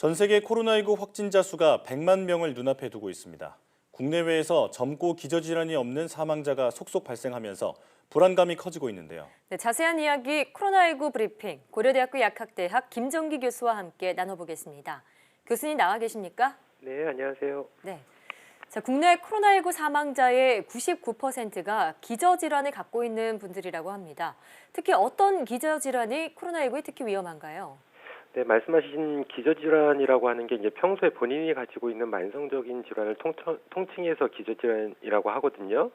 전 세계 코로나19 확진자 수가 100만 명을 눈앞에 두고 있습니다. 국내외에서 젊고 기저질환이 없는 사망자가 속속 발생하면서 불안감이 커지고 있는데요. 네, 자세한 이야기 코로나19 브리핑 고려대학교 약학대학 김정기 교수와 함께 나눠보겠습니다. 교수님 나와 계십니까? 네, 안녕하세요. 네. 자, 국내 코로나19 사망자의 99%가 기저질환을 갖고 있는 분들이라고 합니다. 특히 어떤 기저질환이 코로나19에 특히 위험한가요? 네, 말씀하신 기저질환이라고 하는 게 이제 평소에 본인이 가지고 있는 만성적인 질환을 통칭해서 기저질환이라고 하거든요.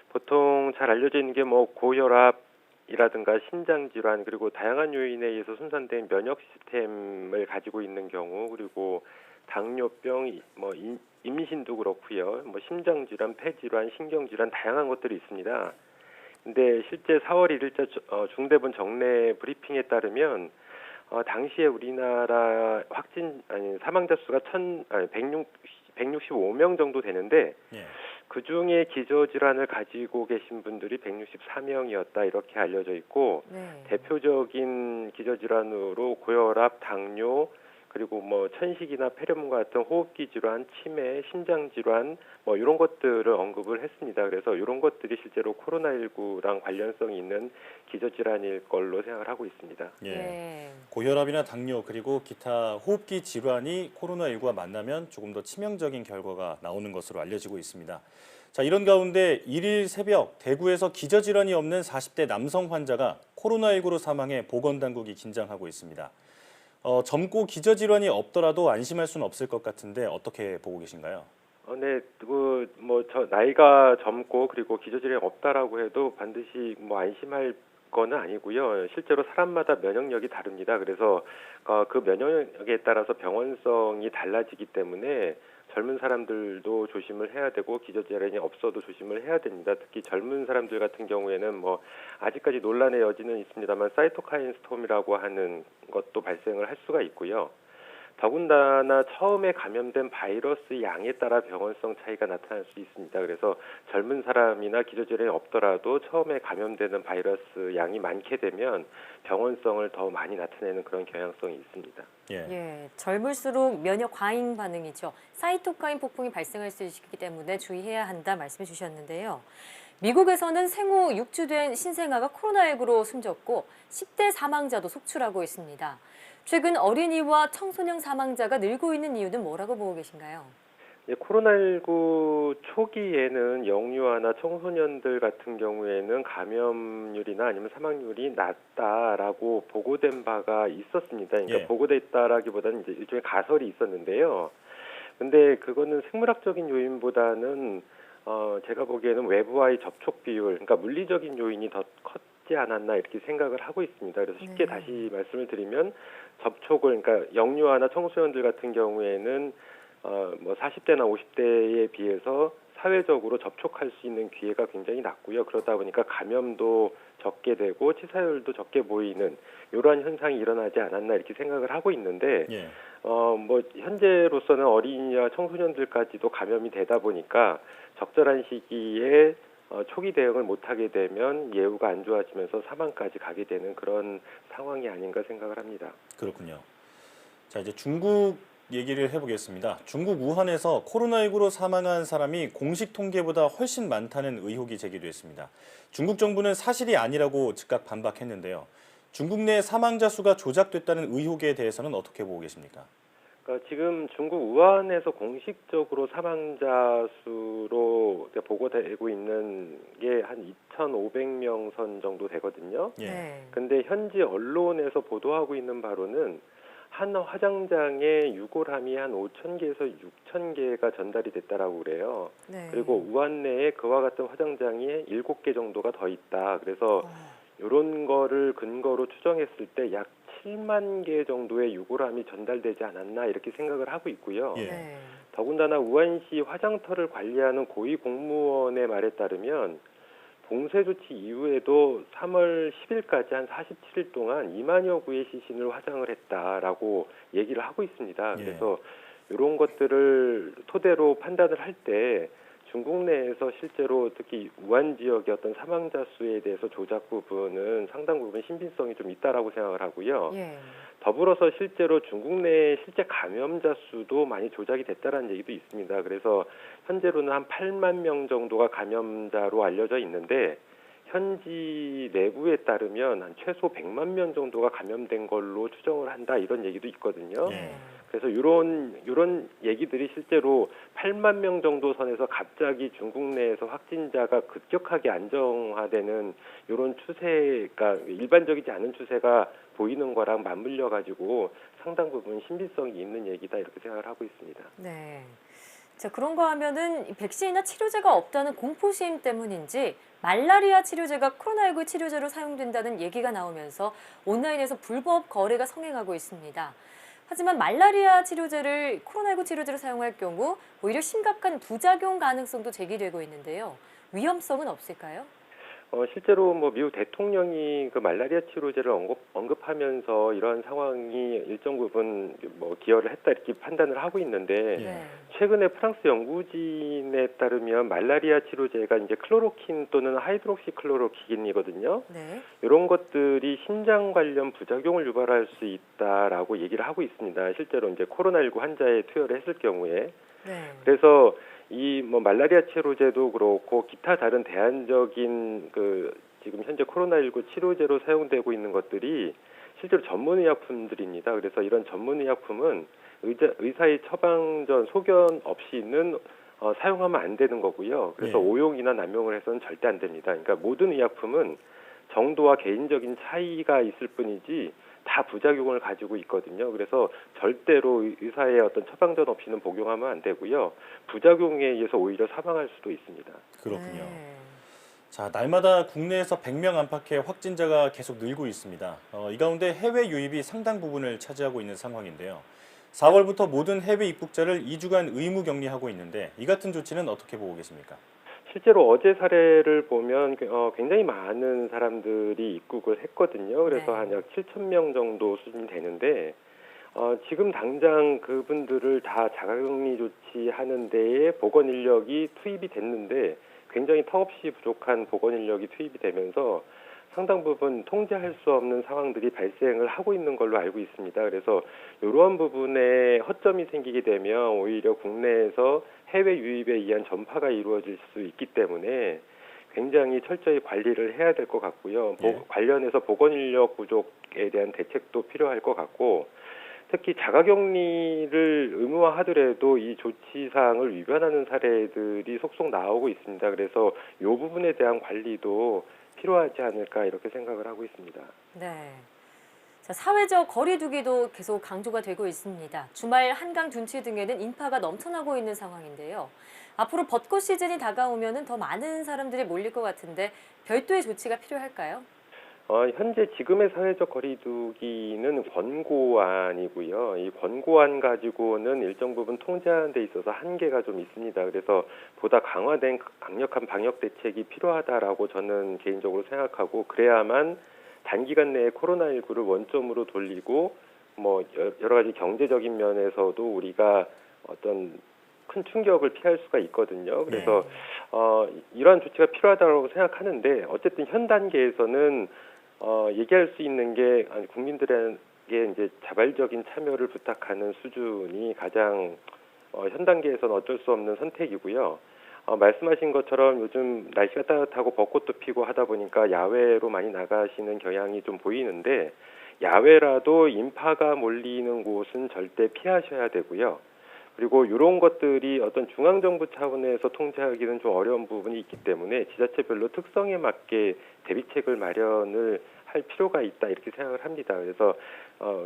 보통 잘 알려져 있는 게 뭐 고혈압이라든가 심장질환 그리고 다양한 요인에 의해서 손상된 면역 시스템을 가지고 있는 경우 그리고 당뇨병, 임신도 그렇고요. 뭐 심장질환, 폐질환, 신경질환 다양한 것들이 있습니다. 근데 실제 4월 1일자 중대본 정례 브리핑에 따르면 당시에 우리나라 사망자 수가 165명 정도 되는데 예. 그중에 기저질환을 가지고 계신 분들이 164명이었다 이렇게 알려져 있고 네. 대표적인 기저질환으로 고혈압, 당뇨 그리고 뭐 천식이나 폐렴과 같은 호흡기 질환, 치매, 심장 질환 뭐 이런 것들을 언급을 했습니다. 그래서 이런 것들이 실제로 코로나19랑 관련성이 있는 기저질환일 걸로 생각을 하고 있습니다. 예. 네. 고혈압이나 당뇨 그리고 기타 호흡기 질환이 코로나19와 만나면 조금 더 치명적인 결과가 나오는 것으로 알려지고 있습니다. 자, 이런 가운데 1일 새벽 대구에서 기저질환이 없는 40대 남성 환자가 코로나19로 사망해 보건당국이 긴장하고 있습니다. 젊고 기저질환이 없더라도 안심할 수는 없을 것 같은데 어떻게 보고 계신가요? 네, 나이가 젊고 그리고 기저질환이 없다라고 해도 반드시 안심할 거는 아니고요. 실제로 사람마다 면역력이 다릅니다. 그래서 그 면역력에 따라서 병원성이 달라지기 때문에 젊은 사람들도 조심을 해야 되고 기저질환이 없어도 조심을 해야 됩니다. 특히 젊은 사람들 같은 경우에는 아직까지 논란의 여지는 있습니다만 사이토카인 스톰이라고 하는 것도 발생을 할 수가 있고요. 더군다나 처음에 감염된 바이러스 양에 따라 병원성 차이가 나타날 수 있습니다. 그래서 젊은 사람이나 기저질환이 없더라도 처음에 감염되는 바이러스 양이 많게 되면 병원성을 더 많이 나타내는 그런 경향성이 있습니다. 예, 젊을수록 면역 과잉 반응이죠. 사이토카인 폭풍이 발생할 수 있기 때문에 주의해야 한다 말씀해 주셨는데요. 미국에서는 생후 6주 된 신생아가 코로나19로 숨졌고 10대 사망자도 속출하고 있습니다. 최근 어린이와 청소년 사망자가 늘고 있는 이유는 뭐라고 보고 계신가요? 코로나19 초기에는 영유아나 청소년들 같은 경우에는 감염률이나 아니면 사망률이 낮다라고 보고된 바가 있었습니다. 그러니까 예. 보고됐다라기보다는 이제 일종의 가설이 있었는데요. 근데 그거는 생물학적인 요인보다는 제가 보기에는 외부와의 접촉 비율, 그러니까 물리적인 요인이 더 컸지 않았나 이렇게 생각을 하고 있습니다. 그래서 쉽게 다시 말씀을 드리면 그러니까 영유아나 청소년들 같은 경우에는 40대나 50대에 비해서 사회적으로 접촉할 수 있는 기회가 굉장히 낮고요. 그러다 보니까 감염도 적게 되고 치사율도 적게 보이는 이러한 현상이 일어나지 않았나 이렇게 생각을 하고 있는데 예. 현재로서는 어린이와 청소년들까지도 감염이 되다 보니까 적절한 시기에 초기 대응을 못하게 되면 예후가 안 좋아지면서 사망까지 가게 되는 그런 상황이 아닌가 생각을 합니다. 그렇군요. 자, 이제 중국 얘기를 해보겠습니다. 중국 우한에서 코로나19로 사망한 사람이 공식 통계보다 훨씬 많다는 의혹이 제기됐습니다. 중국 정부는 사실이 아니라고 즉각 반박했는데요. 중국 내 사망자 수가 조작됐다는 의혹에 대해서는 어떻게 보고 계십니까? 그러니까 지금 중국 우한에서 공식적으로 사망자 수로 보고되고 있는 게 한 2,500명 선 정도 되거든요. 예. 네. 근데 현지 언론에서 보도하고 있는 바로는 한 화장장에 유골함이 한 5,000개에서 6,000개가 전달이 됐다라고 그래요. 네. 그리고 우한 내에 그와 같은 화장장이 7개 정도가 더 있다. 그래서 이런 거를 근거로 추정했을 때 약 7만 개 정도의 유골함이 전달되지 않았나 이렇게 생각을 하고 있고요. 예. 네. 더군다나 우한시 화장터를 관리하는 고위 공무원의 말에 따르면 봉쇄 조치 이후에도 3월 10일까지 한 47일 동안 2만여 구의 시신을 화장을 했다라고 얘기를 하고 있습니다. 예. 그래서 이런 것들을 토대로 판단을 할 때 중국 내에서 실제로 특히 우한 지역의 어떤 사망자 수에 대해서 조작 부분은 상당 부분 신빙성이 좀 있다라고 생각을 하고요. 예. 더불어서 실제로 중국 내 실제 감염자 수도 많이 조작이 됐다라는 얘기도 있습니다. 그래서 현재로는 한 8만 명 정도가 감염자로 알려져 있는데 현지 내부에 따르면 한 최소 100만 명 정도가 감염된 걸로 추정을 한다 이런 얘기도 있거든요. 예. 그래서 이런 얘기들이 실제로 8만 명 정도 선에서 갑자기 중국 내에서 확진자가 급격하게 안정화되는 이런 추세가 일반적이지 않은 추세가 보이는 거랑 맞물려 가지고 상당 부분 신빙성이 있는 얘기다 이렇게 생각을 하고 있습니다. 네. 자, 그런가 하면은 이 백신이나 치료제가 없다는 공포심 때문인지 말라리아 치료제가 코로나19 치료제로 사용된다는 얘기가 나오면서 온라인에서 불법 거래가 성행하고 있습니다. 하지만 말라리아 치료제를 코로나19 치료제로 사용할 경우 오히려 심각한 부작용 가능성도 제기되고 있는데요. 위험성은 없을까요? 실제로 뭐 미국 대통령이 그 말라리아 치료제를 언급하면서 이러한 상황이 일정 부분 뭐 기여를 했다 이렇게 판단을 하고 있는데 네. 최근에 프랑스 연구진에 따르면 말라리아 치료제가 이제 클로로킨 또는 하이드록시클로로키긴이거든요. 네. 이런 것들이 심장 관련 부작용을 유발할 수 있다라고 얘기를 하고 있습니다. 실제로 이제 코로나19 환자에 투여를 했을 경우에. 네. 그래서 이 뭐 말라리아 치료제도 그렇고 기타 다른 대안적인 그 지금 현재 코로나19 치료제로 사용되고 있는 것들이 실제로 전문의약품들입니다. 그래서 이런 전문의약품은 의사의 처방 전 소견 없이는 사용하면 안 되는 거고요. 그래서 네. 오용이나 남용을 해서는 절대 안 됩니다. 그러니까 모든 의약품은 정도와 개인적인 차이가 있을 뿐이지 다 부작용을 가지고 있거든요. 그래서 절대로 의사의 어떤 처방전 없이는 복용하면 안 되고요. 부작용에 의해서 오히려 사망할 수도 있습니다. 그렇군요. 네. 자, 날마다 국내에서 100명 안팎의 확진자가 계속 늘고 있습니다. 이 가운데 해외 유입이 상당 부분을 차지하고 있는 상황인데요. 4월부터 모든 해외 입국자를 2주간 의무 격리하고 있는데 이 같은 조치는 어떻게 보고 계십니까? 실제로 어제 사례를 보면 굉장히 많은 사람들이 입국을 했거든요. 그래서 네. 한 약 7천 명 정도 수준이 되는데 지금 당장 그분들을 다 자가격리 조치하는 데에 보건 인력이 투입이 됐는데 굉장히 턱없이 부족한 보건 인력이 투입이 되면서 상당 부분 통제할 수 없는 상황들이 발생을 하고 있는 걸로 알고 있습니다. 그래서 이러한 부분에 허점이 생기게 되면 오히려 국내에서 해외 유입에 의한 전파가 이루어질 수 있기 때문에 굉장히 철저히 관리를 해야 될 것 같고요. 예. 관련해서 보건 인력 부족에 대한 대책도 필요할 것 같고 특히 자가격리를 의무화하더라도 이 조치사항을 위반하는 사례들이 속속 나오고 있습니다. 그래서 이 부분에 대한 관리도 필요하지 않을까 이렇게 생각을 하고 있습니다. 네. 자, 사회적 거리 두기도 계속 강조가 되고 있습니다. 주말 한강 둔치 등에는 인파가 넘쳐나고 있는 상황인데요. 앞으로 벚꽃 시즌이 다가오면 더 많은 사람들이 몰릴 것 같은데 별도의 조치가 필요할까요? 현재 지금의 사회적 거리두기는 권고안이고요. 이 권고안 가지고는 일정 부분 통제하는 데 있어서 한계가 좀 있습니다. 그래서 보다 강화된 강력한 방역 대책이 필요하다라고 저는 개인적으로 생각하고 그래야만 단기간 내에 코로나19를 원점으로 돌리고 뭐 여러 가지 경제적인 면에서도 우리가 어떤 큰 충격을 피할 수가 있거든요. 그래서 이러한 조치가 필요하다고 생각하는데 어쨌든 현 단계에서는 얘기할 수 있는 게 국민들에게 이제 자발적인 참여를 부탁하는 수준이 가장 현 단계에서는 어쩔 수 없는 선택이고요. 말씀하신 것처럼 요즘 날씨가 따뜻하고 벚꽃도 피고 하다 보니까 야외로 많이 나가시는 경향이 좀 보이는데 야외라도 인파가 몰리는 곳은 절대 피하셔야 되고요. 그리고 이런 것들이 어떤 중앙정부 차원에서 통제하기는 좀 어려운 부분이 있기 때문에 지자체별로 특성에 맞게 대비책을 마련을 할 필요가 있다 이렇게 생각을 합니다. 그래서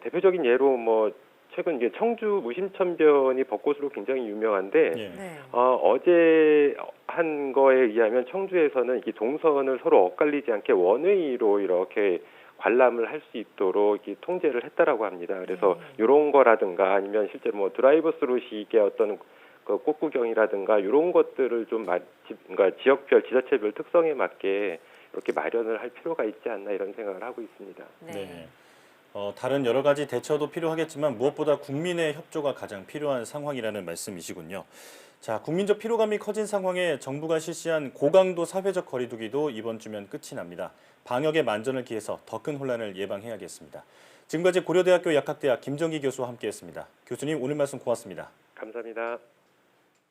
대표적인 예로 뭐 최근 이제 청주 무심천변이 벚꽃으로 굉장히 유명한데 예. 네. 어제 한 거에 의하면 청주에서는 이 동선을 서로 엇갈리지 않게 원웨이로 이렇게 관람을 할 수 있도록 이렇게 통제를 했다라고 합니다. 그래서 이런 거라든가 아니면 실제 뭐 드라이브스루식의 어떤 그 꽃구경이라든가 이런 것들을 좀 그러니까 지역별 지자체별 특성에 맞게 이렇게 마련을 할 필요가 있지 않나 이런 생각을 하고 있습니다. 네. 네. 다른 여러 가지 대처도 필요하겠지만 무엇보다 국민의 협조가 가장 필요한 상황이라는 말씀이시군요. 자, 국민적 피로감이 커진 상황에 정부가 실시한 고강도 사회적 거리두기도 이번 주면 끝이 납니다. 방역에 만전을 기해서 더 큰 혼란을 예방해야겠습니다. 지금까지 고려대학교 약학대학 김정기 교수와 함께했습니다. 교수님, 오늘 말씀 고맙습니다. 감사합니다.